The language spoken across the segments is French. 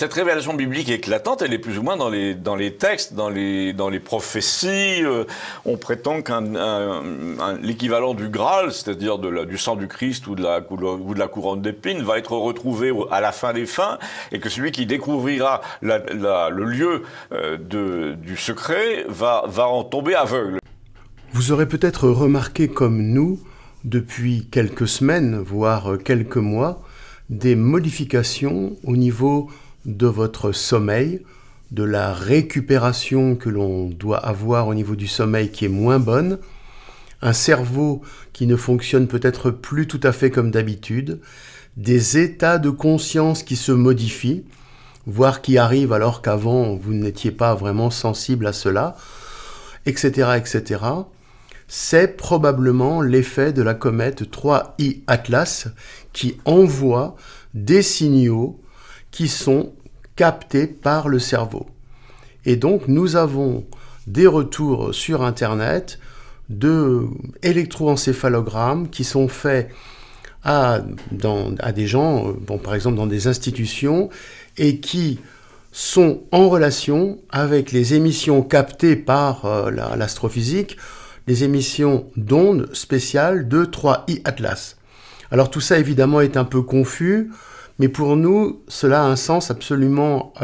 Cette révélation biblique éclatante, elle est plus ou moins dans les textes, dans les prophéties. On prétend l'équivalent du Graal, c'est-à-dire du sang du Christ ou de la couronne d'épines, va être retrouvé à la fin des fins, et que celui qui découvrira le lieu du secret va en tomber aveugle. Vous aurez peut-être remarqué comme nous, depuis quelques semaines, voire quelques mois, des modifications au niveau de votre sommeil, de la récupération que l'on doit avoir au niveau du sommeil qui est moins bonne, un cerveau qui ne fonctionne peut-être plus tout à fait comme d'habitude, des états de conscience qui se modifient, voire qui arrivent alors qu'avant vous n'étiez pas vraiment sensible à cela, etc., etc. C'est probablement l'effet de la comète 3I Atlas qui envoie des signaux qui sont captés par le cerveau. Et donc, nous avons des retours sur Internet de électroencéphalogrammes qui sont faits à des gens, par exemple dans des institutions, et qui sont en relation avec les émissions captées par l'astrophysique, les émissions d'ondes spéciales de 3I Atlas. Alors tout ça évidemment est un peu confus, mais pour nous, cela a un sens absolument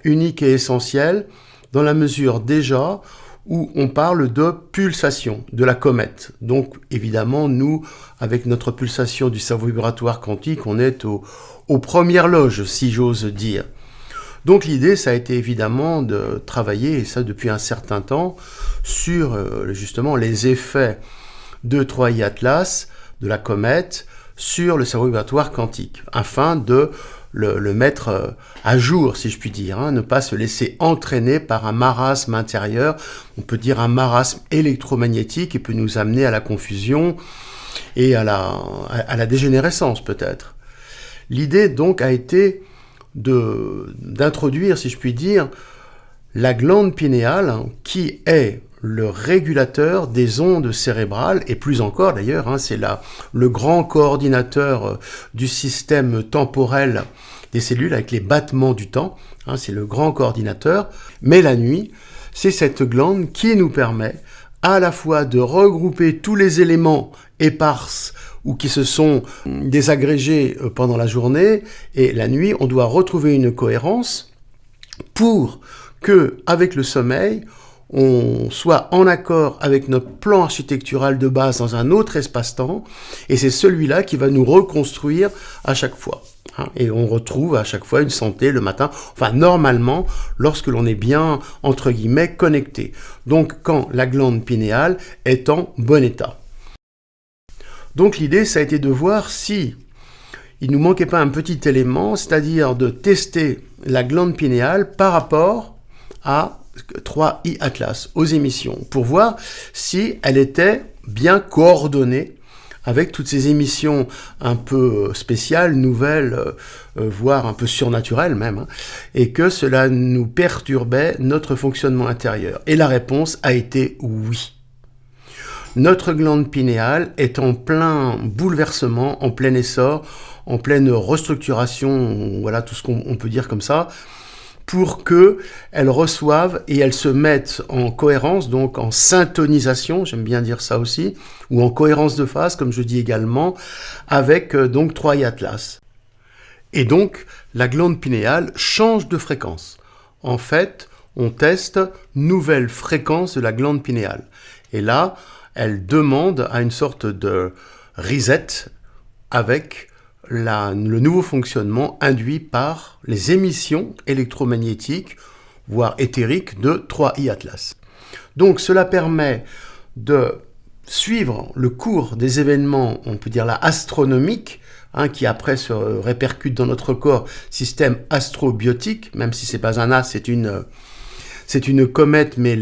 unique et essentiel, dans la mesure déjà où on parle de pulsation de la comète. Donc évidemment, nous, avec notre pulsation du cerveau vibratoire quantique, on est aux premières loges, si j'ose dire. Donc l'idée, ça a été évidemment de travailler, et ça depuis un certain temps, sur justement les effets de 3I Atlas, de la comète, sur le cerveau vibratoire quantique, afin de le mettre à jour, si je puis dire, ne pas se laisser entraîner par un marasme intérieur, on peut dire un marasme électromagnétique qui peut nous amener à la confusion et à la dégénérescence peut-être. L'idée donc a été d'introduire, si je puis dire, la glande pinéale qui est le régulateur des ondes cérébrales, et plus encore d'ailleurs, c'est le grand coordinateur du système temporel des cellules avec les battements du temps, c'est le grand coordinateur, mais la nuit, c'est cette glande qui nous permet à la fois de regrouper tous les éléments épars ou qui se sont désagrégés pendant la journée, et la nuit, on doit retrouver une cohérence pour que, avec le sommeil, on soit en accord avec notre plan architectural de base dans un autre espace-temps, et c'est celui-là qui va nous reconstruire à chaque fois. Et on retrouve à chaque fois une santé le matin, enfin normalement, lorsque l'on est bien, entre guillemets, connecté. Donc quand la glande pinéale est en bon état. Donc l'idée, ça a été de voir si il nous manquait pas un petit élément, c'est-à-dire de tester la glande pinéale par rapport à 3I Atlas, aux émissions, pour voir si elle était bien coordonnée avec toutes ces émissions un peu spéciales, nouvelles, voire un peu surnaturelles même, et que cela nous perturbait notre fonctionnement intérieur. Et la réponse a été oui. Notre glande pinéale est en plein bouleversement, en plein essor, en pleine restructuration, voilà tout ce qu'on peut dire comme ça, pour qu'elle reçoive et elle se mette en cohérence, donc en syntonisation, j'aime bien dire ça aussi, ou en cohérence de phase, comme je dis également, avec donc 3I Atlas. Et donc, la glande pinéale change de fréquence. En fait, on teste nouvelle fréquence de la glande pinéale. Et là, elle demande à une sorte de reset avec le nouveau fonctionnement induit par les émissions électromagnétiques, voire éthériques, de 3I Atlas. Donc cela permet de suivre le cours des événements, on peut dire là, astronomiques, qui après se répercutent dans notre corps, système astrobiotique, même si c'est pas un as, c'est une comète, mais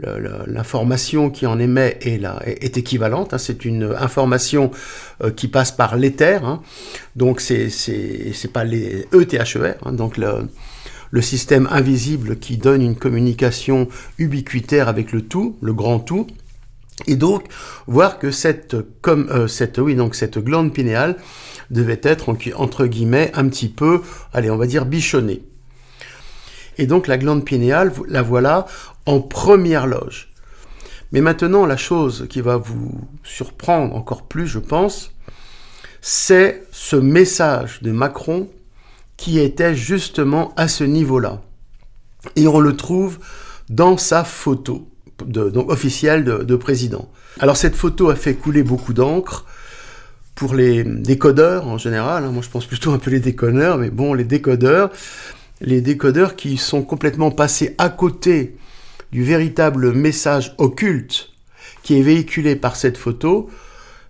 l'information qui en émet est équivalente. C'est une information qui passe par l'éther. Donc c'est pas les ETHER. Donc le système invisible qui donne une communication ubiquitaire avec le tout, le grand tout. Et donc voir que cette glande pinéale devait être, entre guillemets, un petit peu, allez, on va dire bichonnée. Et donc la glande pinéale, la voilà en première loge. Mais maintenant, la chose qui va vous surprendre encore plus, je pense, c'est ce message de Macron qui était justement à ce niveau-là. Et on le trouve dans sa photo donc officielle de président. Alors cette photo a fait couler beaucoup d'encre pour les décodeurs en général. Moi je pense plutôt un peu les déconneurs, mais bon, les décodeurs qui sont complètement passés à côté du véritable message occulte qui est véhiculé par cette photo.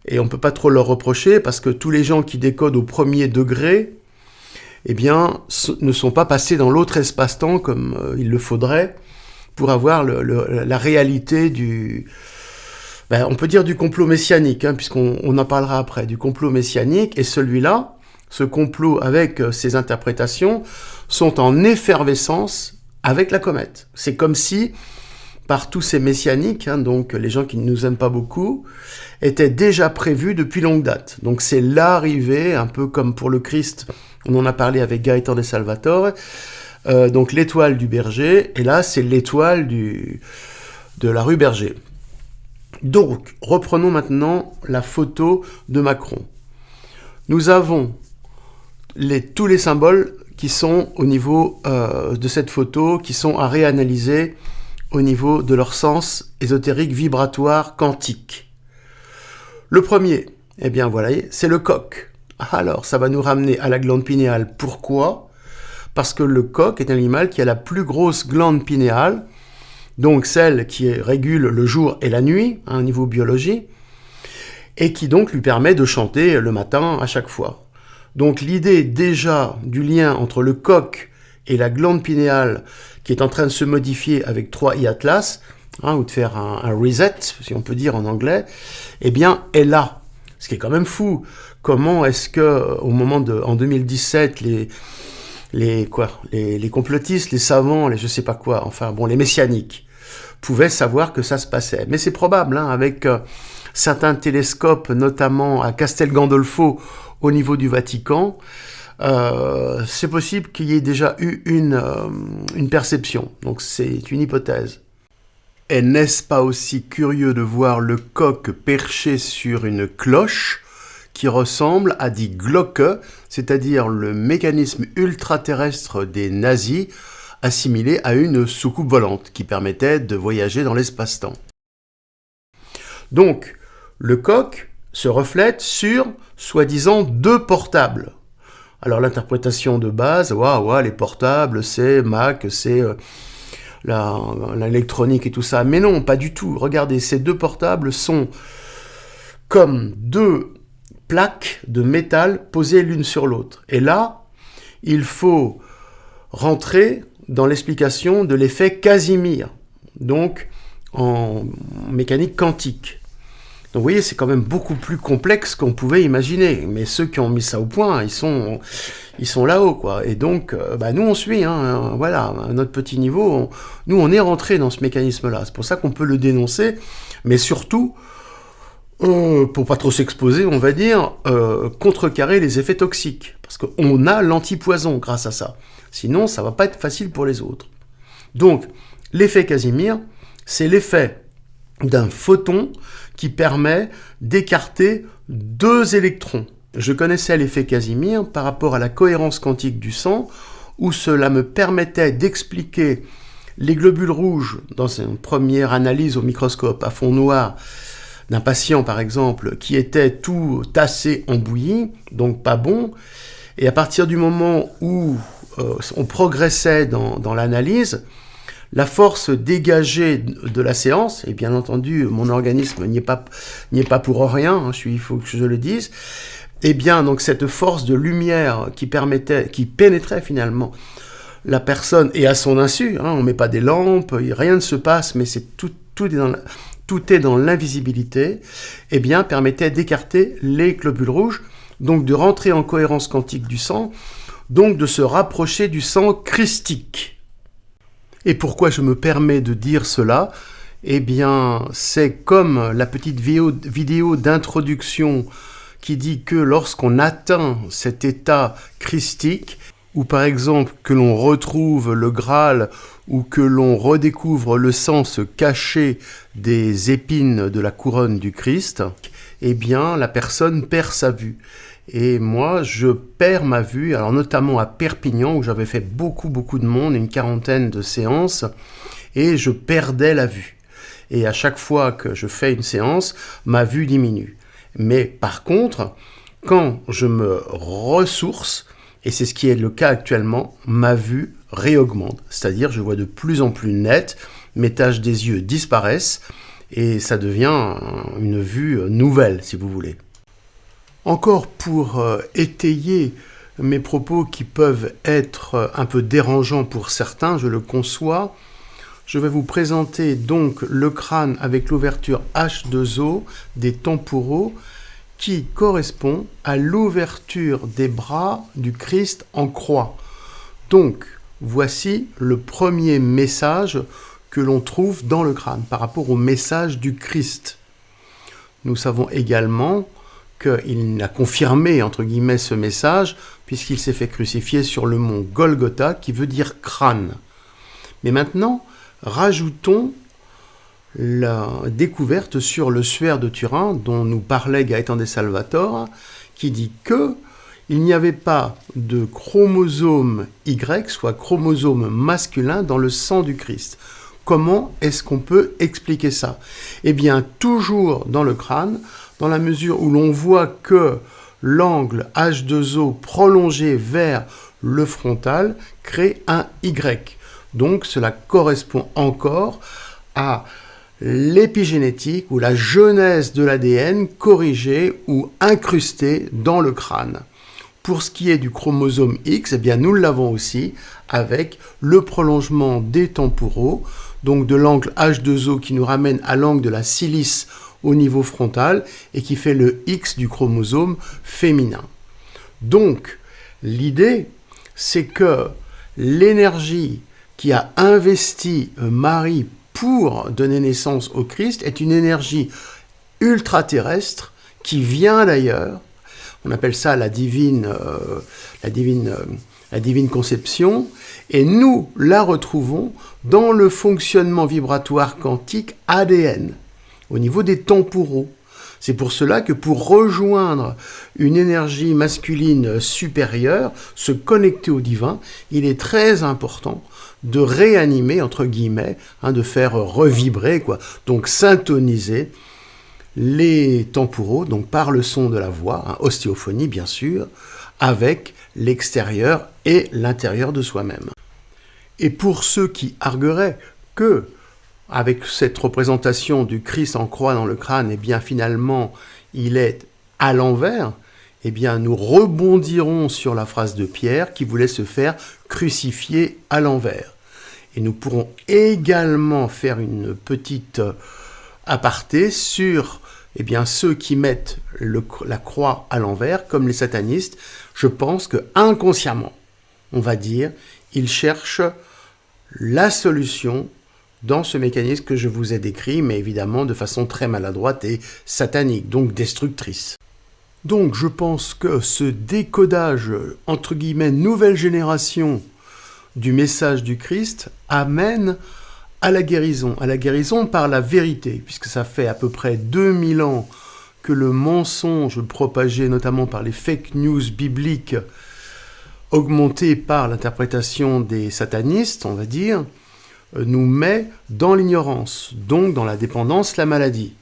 Et on ne peut pas trop leur reprocher parce que tous les gens qui décodent au premier degré, eh bien, ne sont pas passés dans l'autre espace-temps comme il le faudrait pour avoir la réalité on peut dire du complot messianique, puisqu'on en parlera après, du complot messianique. Et celui-là, ce complot avec ses interprétations, sont en effervescence avec la comète. C'est comme si, par tous ces messianiques, donc les gens qui ne nous aiment pas beaucoup, étaient déjà prévus depuis longue date. Donc c'est l'arrivée, un peu comme pour le Christ, on en a parlé avec Gaëtan de Salvatore, donc l'étoile du berger, et là c'est l'étoile de la rue Berger. Donc, reprenons maintenant la photo de Macron. Nous avons tous les symboles qui sont au niveau de cette photo, qui sont à réanalyser au niveau de leur sens ésotérique, vibratoire, quantique. Le premier, eh bien voilà, c'est le coq. Alors, ça va nous ramener à la glande pinéale. Pourquoi ? Parce que le coq est un animal qui a la plus grosse glande pinéale, donc celle qui régule le jour et la nuit, au niveau biologie, et qui donc lui permet de chanter le matin à chaque fois. Donc l'idée déjà du lien entre le coq et la glande pinéale qui est en train de se modifier avec 3i Atlas, ou de faire un reset, si on peut dire en anglais, eh bien est là. Ce qui est quand même fou. Comment est-ce que, au moment en 2017, les complotistes, les savants, les je sais pas quoi, enfin bon, les messianiques, pouvaient savoir que ça se passait. Mais c'est probable, avec certains télescopes, notamment à Castel Gandolfo, au niveau du Vatican, c'est possible qu'il y ait déjà eu une perception. Donc c'est une hypothèse. Et n'est-ce pas aussi curieux de voir le coq perché sur une cloche qui ressemble à die Glocke, c'est-à-dire le mécanisme ultraterrestre des nazis, assimilé à une soucoupe volante qui permettait de voyager dans l'espace-temps. Donc, le coq se reflète sur, soi-disant, 2 portables. Alors, l'interprétation de base, les portables, c'est Mac, c'est l'électronique et tout ça. Mais non, pas du tout. Regardez, ces 2 portables sont comme 2 plaques de métal posées l'une sur l'autre. Et là, il faut rentrer dans l'explication de l'effet Casimir, donc en mécanique quantique. Donc vous voyez, c'est quand même beaucoup plus complexe qu'on pouvait imaginer, mais ceux qui ont mis ça au point, ils sont là-haut, quoi. Et donc, nous on suit, voilà, à notre petit niveau, nous on est rentré dans ce mécanisme-là. C'est pour ça qu'on peut le dénoncer, mais surtout, pour pas trop s'exposer, on va dire, contrecarrer les effets toxiques, parce qu'on a l'antipoison grâce à ça. Sinon, ça va pas être facile pour les autres. Donc, l'effet Casimir, c'est l'effet d'un photon qui permet d'écarter 2 électrons. Je connaissais l'effet Casimir par rapport à la cohérence quantique du sang, où cela me permettait d'expliquer les globules rouges dans une première analyse au microscope à fond noir d'un patient, par exemple, qui était tout tassé en bouillie, donc pas bon. Et à partir du moment où on progressait dans l'analyse, la force dégagée de la séance, et bien entendu, mon organisme n'y est pas pour rien, il faut que je le dise, et bien donc cette force de lumière qui pénétrait finalement la personne, et à son insu, on ne met pas des lampes, rien ne se passe, mais c'est tout est dans l'invisibilité, et bien permettait d'écarter les globules rouges, donc de rentrer en cohérence quantique du sang, donc de se rapprocher du sang christique. Et pourquoi je me permets de dire cela ? Eh bien, c'est comme la petite vidéo d'introduction qui dit que lorsqu'on atteint cet état christique, ou par exemple que l'on retrouve le Graal ou que l'on redécouvre le sens caché des épines de la couronne du Christ, eh bien la personne perd sa vue. Et moi, je perds ma vue, alors notamment à Perpignan, où j'avais fait beaucoup de monde, une 40aine de séances, et je perdais la vue. Et à chaque fois que je fais une séance, ma vue diminue. Mais par contre, quand je me ressource, et c'est ce qui est le cas actuellement, ma vue réaugmente. C'est-à-dire, je vois de plus en plus net, mes taches des yeux disparaissent, et ça devient une vue nouvelle, si vous voulez. Encore pour étayer mes propos qui peuvent être un peu dérangeants pour certains, je le conçois, je vais vous présenter donc le crâne avec l'ouverture H2O des temporaux qui correspond à l'ouverture des bras du Christ en croix. Donc, voici le premier message que l'on trouve dans le crâne par rapport au message du Christ. Nous savons également qu'il a confirmé, entre guillemets, ce message, puisqu'il s'est fait crucifier sur le mont Golgotha, qui veut dire crâne. Mais maintenant, rajoutons la découverte sur le suaire de Turin, dont nous parlait Gaëtan de Salvator, qui dit que il n'y avait pas de chromosome Y, soit chromosome masculin, dans le sang du Christ. Comment est-ce qu'on peut expliquer ça? Eh bien, toujours dans le crâne, dans la mesure où l'on voit que l'angle H2O prolongé vers le frontal crée un Y. Donc, cela correspond encore à l'épigénétique ou la genèse de l'ADN corrigée ou incrustée dans le crâne. Pour ce qui est du chromosome X, eh bien, nous l'avons aussi avec le prolongement des temporaux, donc de l'angle H2O qui nous ramène à l'angle de la silice au niveau frontal et qui fait le X du chromosome féminin. Donc, l'idée, c'est que l'énergie qui a investi Marie pour donner naissance au Christ est une énergie ultra-terrestre qui vient d'ailleurs. On appelle ça la divine conception, et nous la retrouvons dans le fonctionnement vibratoire quantique ADN, au niveau des temporaux. C'est pour cela que pour rejoindre une énergie masculine supérieure, se connecter au divin, il est très important de réanimer, entre guillemets, de faire revibrer, donc syntoniser les temporaux, donc par le son de la voix, ostéophonie bien sûr, avec l'extérieur et l'intérieur de soi-même. Et pour ceux qui argueraient que, avec cette représentation du Christ en croix dans le crâne, eh bien finalement il est à l'envers, eh bien nous rebondirons sur la phrase de Pierre qui voulait se faire crucifier à l'envers. Et nous pourrons également faire une petite aparté sur ceux qui mettent la croix à l'envers, comme les satanistes. Je pense que inconsciemment, on va dire, ils cherchent la solution dans ce mécanisme que je vous ai décrit, mais évidemment de façon très maladroite et satanique, donc destructrice. Donc je pense que ce décodage, entre guillemets, nouvelle génération du message du Christ amène à la guérison par la vérité, puisque ça fait à peu près 2000 ans que le mensonge propagé notamment par les fake news bibliques, augmenté par l'interprétation des satanistes, on va dire, nous met dans l'ignorance, donc dans la dépendance, la maladie.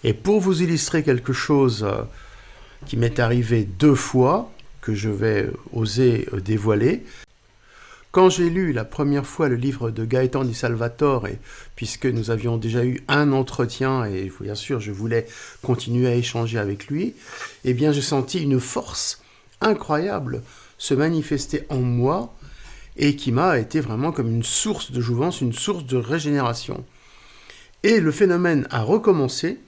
Et pour vous illustrer quelque chose qui m'est arrivé 2 fois, que je vais oser dévoiler, quand j'ai lu la première fois le livre de Gaëtan di Salvator, et puisque nous avions déjà eu un entretien, et bien sûr je voulais continuer à échanger avec lui, eh bien j'ai senti une force incroyable se manifester en moi, et qui m'a été vraiment comme une source de jouvence, une source de régénération. Et le phénomène a recommencé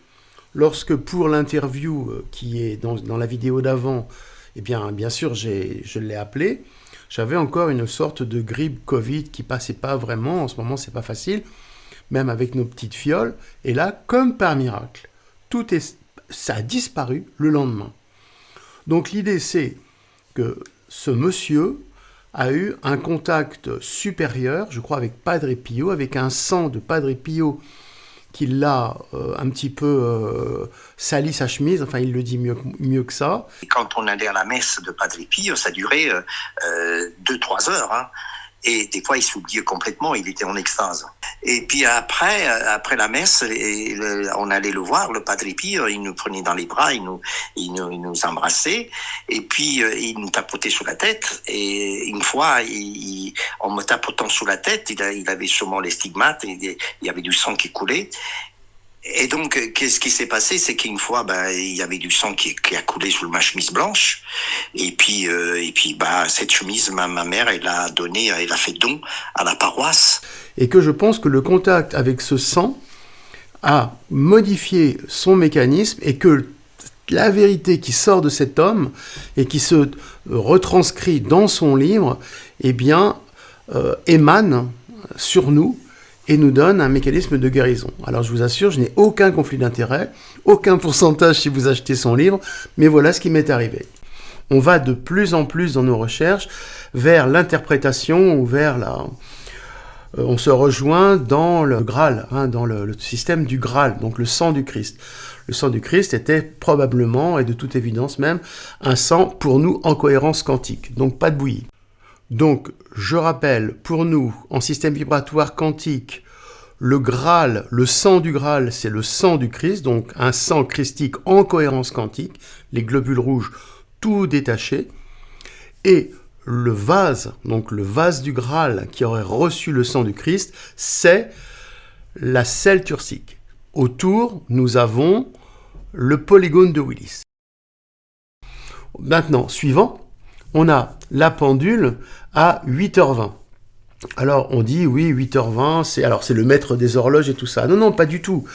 lorsque pour l'interview qui est dans la vidéo d'avant, eh bien sûr je l'ai appelé, j'avais encore une sorte de grippe Covid qui passait pas vraiment, en ce moment c'est pas facile, même avec nos petites fioles, et là, comme par miracle, ça a disparu le lendemain. Donc l'idée, c'est que ce monsieur a eu un contact supérieur, je crois, avec Padre Pio, avec un sang de Padre Pio qui l'a un petit peu sali sa chemise, enfin il le dit mieux que ça. Et quand on allait à la messe de Padre Pio, ça durait 2-3 heures, hein. Et des fois, il s'oubliait complètement, il était en extase. Et puis après la messe, on allait le voir, le Padre Pio, il nous prenait dans les bras, il nous embrassait, et puis il nous tapotait sur la tête. Et une fois, en me tapotant sur la tête, il avait sûrement les stigmates, et il y avait du sang qui coulait. Et donc, qu'est-ce qui s'est passé? C'est qu'une fois, il y avait du sang qui a coulé sur ma chemise blanche. Et puis, cette chemise, ma mère, elle a fait don à la paroisse. Et que je pense que le contact avec ce sang a modifié son mécanisme et que la vérité qui sort de cet homme et qui se retranscrit dans son livre, eh bien, émane sur nous et nous donne un mécanisme de guérison. Alors je vous assure, je n'ai aucun conflit d'intérêt, aucun pourcentage si vous achetez son livre, mais voilà ce qui m'est arrivé. On va de plus en plus dans nos recherches vers l'interprétation ou vers on se rejoint dans le Graal, dans le système du Graal, donc le sang du Christ. Le sang du Christ était probablement, et de toute évidence même, un sang pour nous en cohérence quantique, donc pas de bouillie. Donc, je rappelle, pour nous, en système vibratoire quantique, le Graal, le sang du Graal, c'est le sang du Christ, donc un sang christique en cohérence quantique, les globules rouges tout détachés, et le vase, donc le vase du Graal qui aurait reçu le sang du Christ, c'est la selle turcique. Autour, nous avons le polygone de Willis. Maintenant, suivant, on a la pendule à 8h20. Alors, on dit, oui, 8h20, c'est le maître des horloges et tout ça. Non, pas du tout.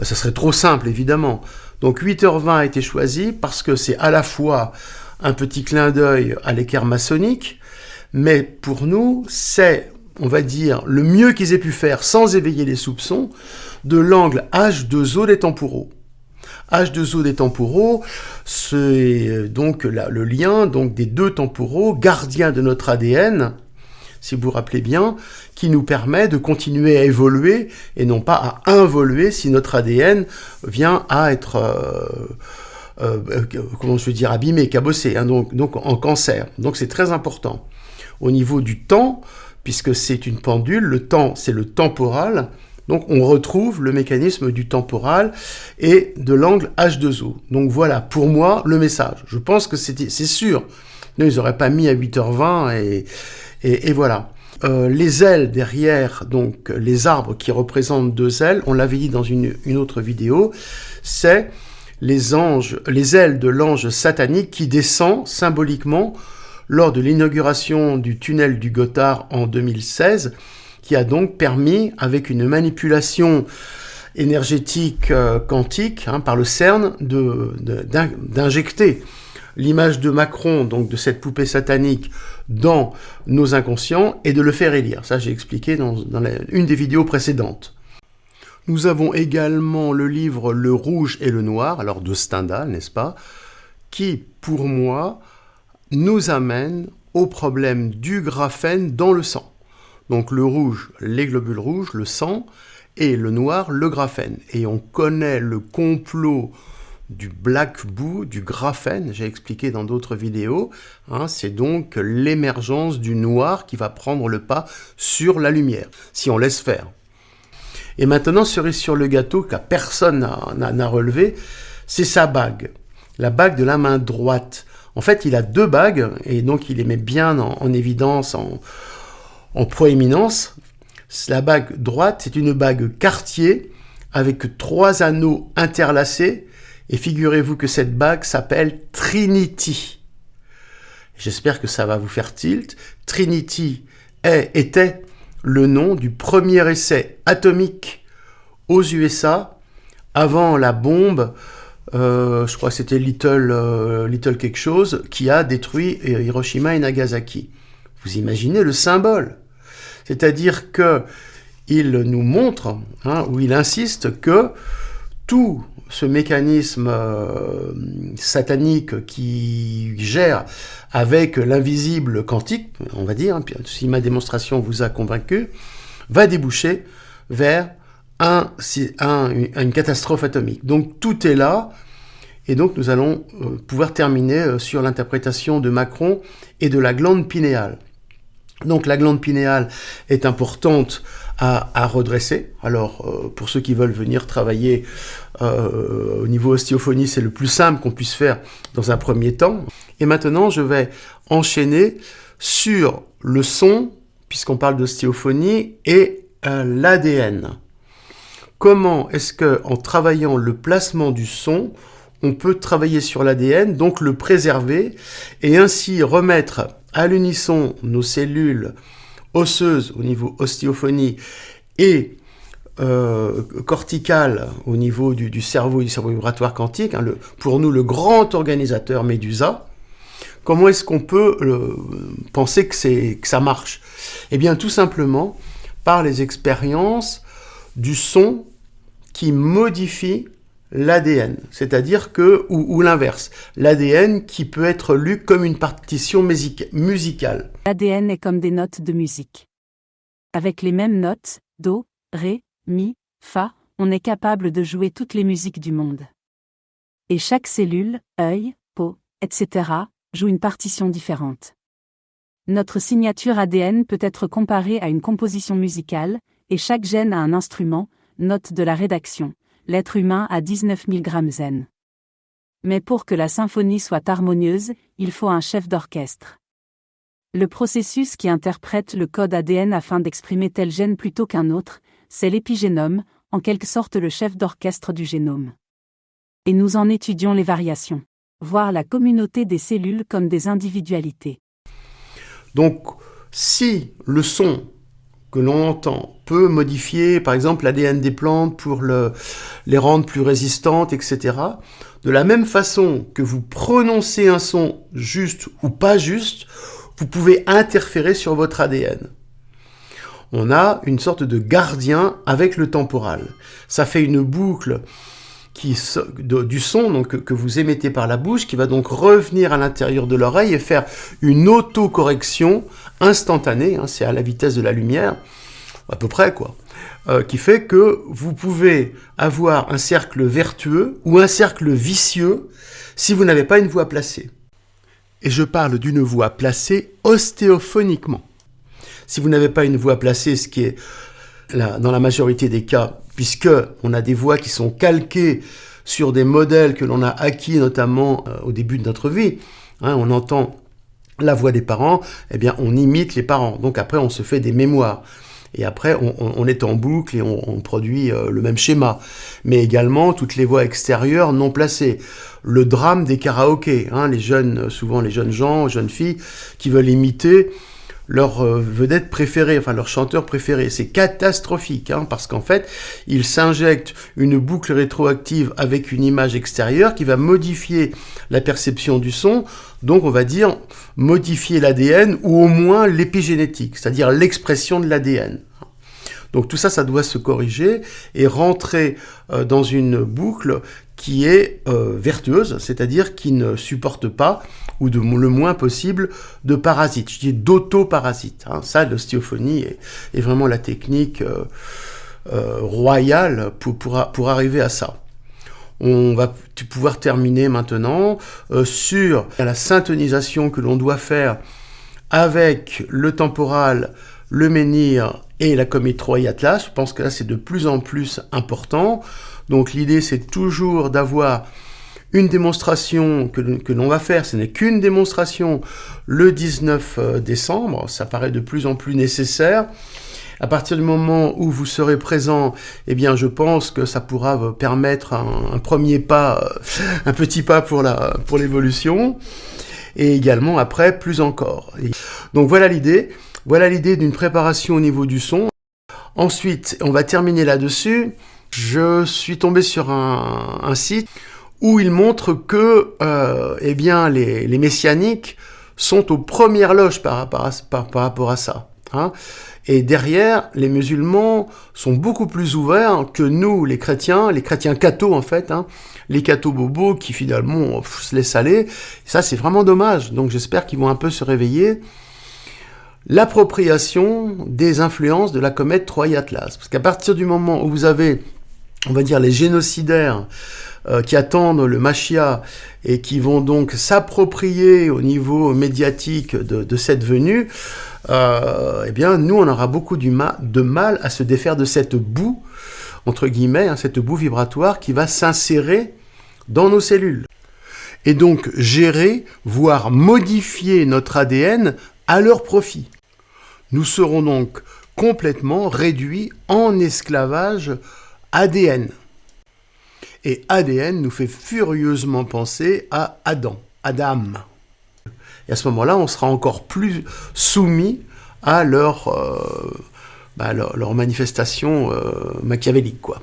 Ça serait trop simple, évidemment. Donc, 8h20 a été choisi parce que c'est à la fois un petit clin d'œil à l'équerre maçonnique, mais pour nous, c'est, on va dire, le mieux qu'ils aient pu faire sans éveiller les soupçons de l'angle H2O des temporaux. H2O des temporaux, c'est donc le lien donc des deux temporaux, gardiens de notre ADN, si vous vous rappelez bien, qui nous permet de continuer à évoluer et non pas à involuer si notre ADN vient à être, abîmé, cabossé, donc en cancer. Donc c'est très important. Au niveau du temps, puisque c'est une pendule, le temps, c'est le temporal. Donc on retrouve le mécanisme du temporal et de l'angle H2O. Donc voilà, pour moi, le message. Je pense que c'est sûr. Non, ils n'auraient pas mis à 8h20 et voilà. Les ailes derrière, donc les arbres qui représentent deux ailes, on l'avait dit dans une autre vidéo, c'est les ailes de l'ange satanique qui descend symboliquement lors de l'inauguration du tunnel du Gothard en 2016, qui a donc permis, avec une manipulation énergétique quantique par le CERN, d'injecter l'image de Macron, donc de cette poupée satanique, dans nos inconscients et de le faire élire. Ça, j'ai expliqué dans une des vidéos précédentes. Nous avons également le livre Le Rouge et le Noir, alors de Stendhal, n'est-ce pas, qui, pour moi, nous amène au problème du graphène dans le sang. Donc le rouge, les globules rouges, le sang, et le noir, le graphène. Et on connaît le complot du black boo, du graphène, j'ai expliqué dans d'autres vidéos. C'est donc l'émergence du noir qui va prendre le pas sur la lumière, si on laisse faire. Et maintenant, cerise sur le gâteau, que personne n'a relevé, c'est sa bague. La bague de la main droite. En fait, il a deux bagues, et donc il les met bien en évidence, en proéminence. La bague droite, c'est une bague Cartier avec 3 anneaux interlacés. Et figurez-vous que cette bague s'appelle Trinity. J'espère que ça va vous faire tilt. Trinity était le nom du premier essai atomique aux USA avant la bombe, je crois que c'était Little quelque chose, qui a détruit Hiroshima et Nagasaki. Vous imaginez le symbole? C'est-à-dire que il nous montre, ou il insiste que tout ce mécanisme satanique qui gère avec l'invisible quantique, on va dire, si ma démonstration vous a convaincu, va déboucher vers une catastrophe atomique. Donc tout est là, et donc nous allons pouvoir terminer sur l'interprétation de Macron et de la glande pinéale. Donc la glande pinéale est importante à redresser. Alors pour ceux qui veulent venir travailler au niveau ostéophonie, c'est le plus simple qu'on puisse faire dans un premier temps. Et maintenant je vais enchaîner sur le son, puisqu'on parle d'ostéophonie, et l'ADN. Comment est-ce que, en travaillant le placement du son, on peut travailler sur l'ADN, donc le préserver, et ainsi remettre à l'unisson nos cellules osseuses au niveau ostéophonie et corticales au niveau du cerveau et du cerveau vibratoire quantique, pour nous le grand organisateur Médusa. Comment est-ce qu'on peut penser que ça marche? Eh bien tout simplement par les expériences du son qui modifie l'ADN, c'est-à-dire ou l'inverse, l'ADN qui peut être lu comme une partition musicale. L'ADN est comme des notes de musique. Avec les mêmes notes, Do, Ré, Mi, Fa, on est capable de jouer toutes les musiques du monde. Et chaque cellule, œil, peau, etc., joue une partition différente. Notre signature ADN peut être comparée à une composition musicale, et chaque gène a un instrument, note de la rédaction. L'être humain a 19 000 grammes zen. Mais pour que la symphonie soit harmonieuse, il faut un chef d'orchestre. Le processus qui interprète le code ADN afin d'exprimer tel gène plutôt qu'un autre, c'est l'épigénome, en quelque sorte le chef d'orchestre du génome. Et nous en étudions les variations. Voir la communauté des cellules comme des individualités. Donc, si le son que l'on entend peut modifier, par exemple, l'ADN des plantes pour les rendre plus résistantes, etc. De la même façon que vous prononcez un son juste ou pas juste, vous pouvez interférer sur votre ADN. On a une sorte de gardien avec le temporal. Ça fait une boucle du son donc, que vous émettez par la bouche, qui va donc revenir à l'intérieur de l'oreille et faire une autocorrection instantanée, c'est à la vitesse de la lumière, à peu près quoi, qui fait que vous pouvez avoir un cercle vertueux ou un cercle vicieux si vous n'avez pas une voix placée. Et je parle d'une voix placée ostéophoniquement. Si vous n'avez pas une voix placée, ce qui est dans la majorité des cas, puisque on a des voix qui sont calquées sur des modèles que l'on a acquis notamment au début de notre vie, on entend la voix des parents, eh bien on imite les parents, donc après on se fait des mémoires. Et après, on est en boucle et on produit le même schéma. Mais également, toutes les voix extérieures non placées. Le drame des karaokés, souvent les jeunes gens, jeunes filles, qui veulent imiter leur vedette préférée, enfin leur chanteur préféré. C'est catastrophique, parce qu'en fait, ils s'injectent une boucle rétroactive avec une image extérieure qui va modifier la perception du son, donc on va dire modifier l'ADN ou au moins l'épigénétique, c'est-à-dire l'expression de l'ADN. Donc tout ça, ça doit se corriger et rentrer dans une boucle qui est vertueuse, c'est-à-dire qui ne supporte pas, ou le moins possible, de parasites. Je dis d'autoparasites. Ça, l'ostéophonie est vraiment la technique royale pour arriver à ça. On va pouvoir terminer maintenant sur la syntonisation que l'on doit faire avec le temporal, le menhir et la comète Troy Atlas. Je pense que là, c'est de plus en plus important. Donc l'idée, c'est toujours d'avoir une démonstration que l'on va faire. Ce n'est qu'une démonstration le 19 décembre. Ça paraît de plus en plus nécessaire. À partir du moment où vous serez présent, eh bien, je pense que ça pourra vous permettre un premier pas, un petit pas pour l'évolution. Et également, après, plus encore. Donc voilà l'idée. Voilà l'idée d'une préparation au niveau du son. Ensuite, on va terminer là-dessus. Je suis tombé sur un site où il montre que les messianiques sont aux premières loges par rapport à ça. hein. Et derrière, les musulmans sont beaucoup plus ouverts que nous, les chrétiens cathos en fait, hein, les cathos bobos qui finalement se laissent aller. Et ça, c'est vraiment dommage. Donc j'espère qu'ils vont un peu se réveiller. L'appropriation des influences de la comète 3I Atlas. Parce qu'à partir du moment où vous avez, on va dire, les génocidaires qui attendent le Machia et qui vont donc s'approprier au niveau médiatique de cette venue, eh bien, nous, on aura beaucoup de mal à se défaire de cette boue, entre guillemets, hein, cette boue vibratoire qui va s'insérer dans nos cellules. Et donc, gérer, voire modifier notre ADN à leur profit. Nous serons donc complètement réduits en esclavage ADN. Et ADN nous fait furieusement penser à Adam. Et à ce moment-là, on sera encore plus soumis à leur manifestation machiavélique, quoi.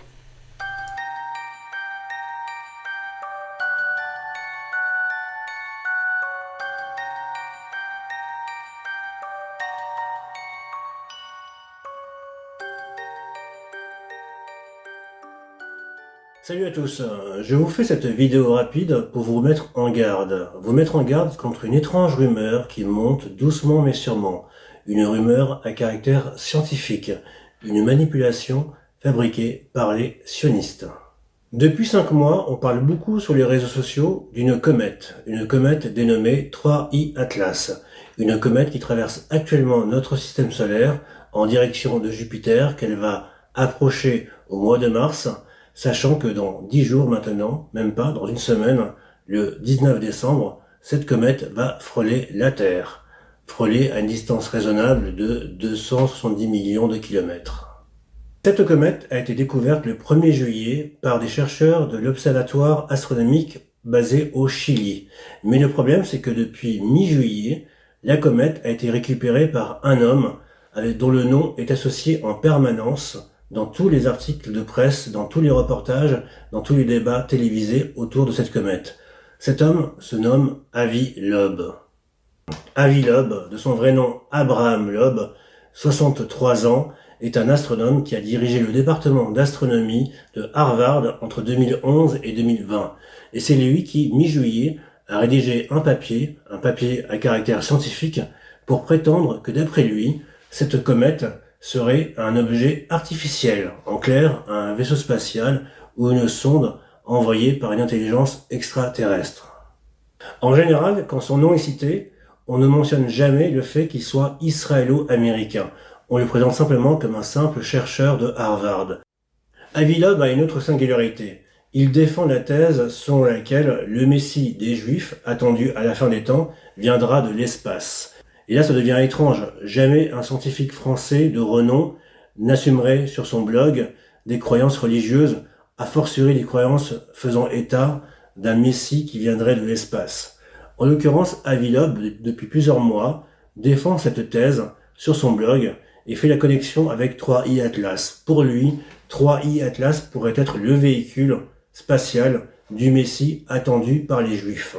Salut à tous, je vous fais cette vidéo rapide pour vous mettre en garde. Vous mettre en garde contre une étrange rumeur qui monte doucement mais sûrement. Une rumeur à caractère scientifique. Une manipulation fabriquée par les sionistes. Depuis 5 mois, on parle beaucoup sur les réseaux sociaux d'une comète. Une comète dénommée 3I Atlas. Une comète qui traverse actuellement notre système solaire en direction de Jupiter, qu'elle va approcher au mois de mars. Sachant que dans 10 jours maintenant, même pas, dans une semaine, le 19 décembre, cette comète va frôler la Terre. Frôler à une distance raisonnable de 270 millions de kilomètres. Cette comète a été découverte le 1er juillet par des chercheurs de l'Observatoire astronomique basé au Chili. Mais le problème, c'est que depuis mi-juillet, la comète a été récupérée par un homme dont le nom est associé en permanence dans tous les articles de presse, dans tous les reportages, dans tous les débats télévisés autour de cette comète. Cet homme se nomme Avi Loeb. Avi Loeb, de son vrai nom Abraham Loeb, 63 ans, est un astronome qui a dirigé le département d'astronomie de Harvard entre 2011 et 2020. Et c'est lui qui, mi-juillet, a rédigé un papier à caractère scientifique, pour prétendre que d'après lui, cette comète serait un objet artificiel, en clair, un vaisseau spatial ou une sonde envoyée par une intelligence extraterrestre. En général, quand son nom est cité, on ne mentionne jamais le fait qu'il soit israélo-américain. On le présente simplement comme un simple chercheur de Harvard. Avi Loeb a une autre singularité. Il défend la thèse selon laquelle le Messie des Juifs, attendu à la fin des temps, viendra de l'espace. Et là, ça devient étrange. Jamais un scientifique français de renom n'assumerait sur son blog des croyances religieuses, a fortiori des croyances faisant état d'un messie qui viendrait de l'espace. En l'occurrence, Avi Loeb, depuis plusieurs mois, défend cette thèse sur son blog et fait la connexion avec 3I Atlas. Pour lui, 3I Atlas pourrait être le véhicule spatial du messie attendu par les Juifs.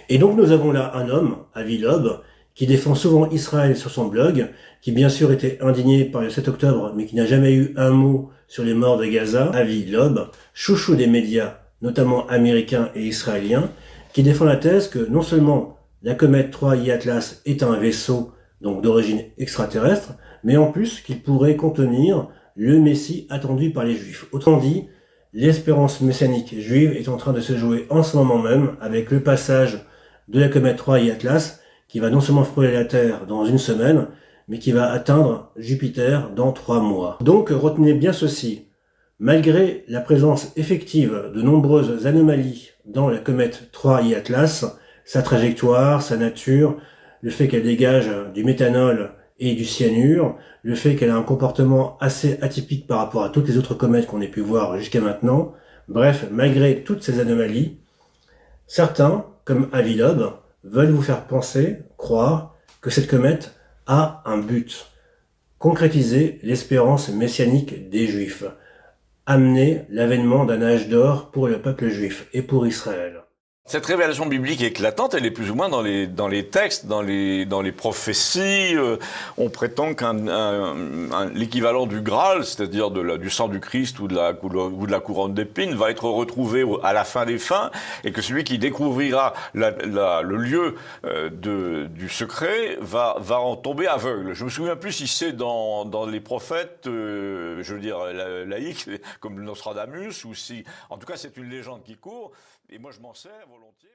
Et donc nous avons là un homme, Avi Loeb, qui défend souvent Israël sur son blog, qui bien sûr était indigné par le 7 octobre, mais qui n'a jamais eu un mot sur les morts de Gaza, Avi Loeb, chouchou des médias, notamment américains et israéliens, qui défend la thèse que non seulement la comète 3I Atlas est un vaisseau donc d'origine extraterrestre, mais en plus qu'il pourrait contenir le Messie attendu par les Juifs. Autrement dit, l'espérance messianique juive est en train de se jouer en ce moment même avec le passage de la comète 3I Atlas, qui va non seulement frôler la Terre dans une semaine, mais qui va atteindre Jupiter dans 3 mois. Donc retenez bien ceci, malgré la présence effective de nombreuses anomalies dans la comète 3I Atlas, sa trajectoire, sa nature, le fait qu'elle dégage du méthanol et du cyanure, le fait qu'elle a un comportement assez atypique par rapport à toutes les autres comètes qu'on ait pu voir jusqu'à maintenant, bref, malgré toutes ces anomalies, certains, comme Avi Loeb, veulent vous faire penser, croire, que cette comète a un but. Concrétiser l'espérance messianique des Juifs. Amener l'avènement d'un âge d'or pour le peuple juif et pour Israël. Cette révélation biblique éclatante, elle est plus ou moins dans les textes, dans les prophéties. On prétend l'équivalent du Graal, c'est-à-dire du sang du Christ ou de la couronne d'épines, va être retrouvé à la fin des fins, et que celui qui découvrira le lieu du secret va en tomber aveugle. Je me souviens plus si c'est dans les prophètes, je veux dire laïcs, comme Nostradamus, ou si, en tout cas, c'est une légende qui court. Et moi, je m'en sers volontiers.